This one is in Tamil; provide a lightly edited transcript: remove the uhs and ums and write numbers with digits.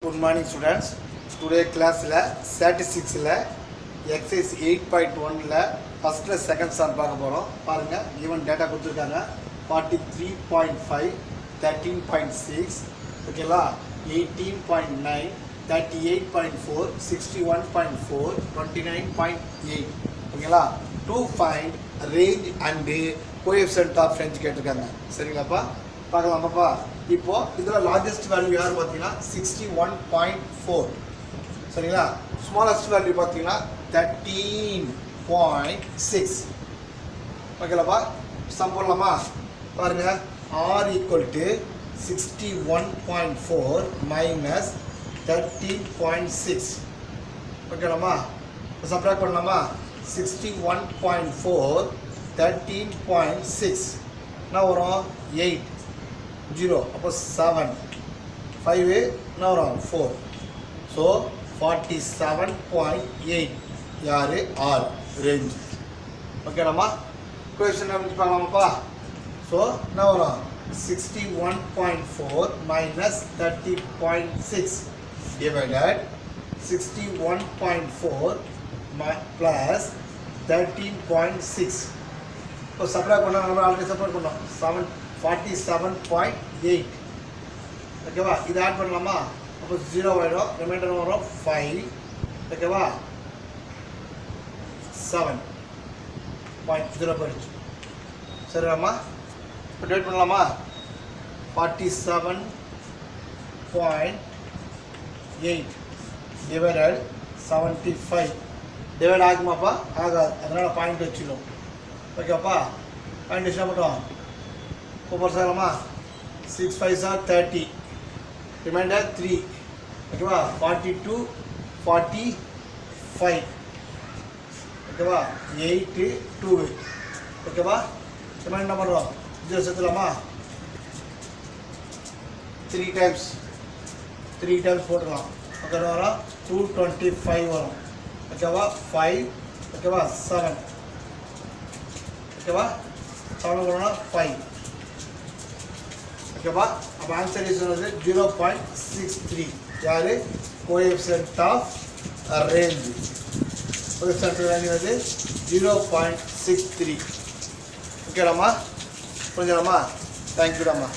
Good morning students. Today class statistics exercise 8.1 first second sum பார்க்க போறோம். பாருங்க given data கொடுத்திருக்காங்க 43.5 13.6 ஓகேங்களா 18.9 38.4 61.4 29.8 ஓகேங்களா to find range and coefficient of range கேட்டிருக்காங்க சரிங்களாப்பா பார்க்கலாமாப்பா இப்போ இதுல லார்ஜஸ்ட் வேல்யூ யார் பாத்தீங்கன்னா 61.4 சரிங்களா ஸ்மாலஸ்ட் வேல்யூ பாத்தீங்கன்னா 13.6 ஓகேலாப்பா சம் போடலாமா பாருங்க r equal to 61.4 minus 13.6 ஓகேலாமா subtract பண்ணலாமா 61.4 13.6 now வரும் 8 0 அப்போ 7 5 now wrong 4 so 47.8 யாரு r range ஓகேலாமா question வந்து பார்க்கலாமாப்பா so now wrong 61.4 minus 30.6 divided 61.4 plus 13.6 so subtract பண்ணா நம்ம ஆல்ரெடி சப்ட்ராக்ட் பண்ணோம் 47.8 ஓகேவா இது ஆட் பண்ணலாமா அப்போ 0 ஆயிடும் ரிமைண்டர் வரும் 5 ஓகேவா 7.0 போயிடுச்சு சரியாம்மா இப்போ டிவைட் பண்ணலாமா 47.8 டிவைடட் 75 டிவைட் ஆகுமாப்பா ஆகாது அதனால பாயிண்ட் வச்சுக்கணும் ஓகேப்பா பாயிண்ட் வச்சா மட்டும் இப்போ சொல்லலாமா 6 5 are 30 ரிமைண்டர் 3 ஓகேவா 42 45 ஓகேவா 8 2 ஓகேவா ரிமைண்டர் என்ன பண்ணுறோம் 0 சேர்த்துலாமா 3 டைம்ஸ் போட்டுக்கலாம் ஓகே வரும் 225 வரும் ஓகேவா 5 ஓகேவா 7 ஓகேவா 7 வரணும் 5 ஓகேவா அப்போ ஆன்சர் இஸ் வந்து 0.63 யாரு coefficient of range coefficient range வந்து 0.63 ஓகேடாமா புரிஞ்சுடாமா தேங்க்யூடாமா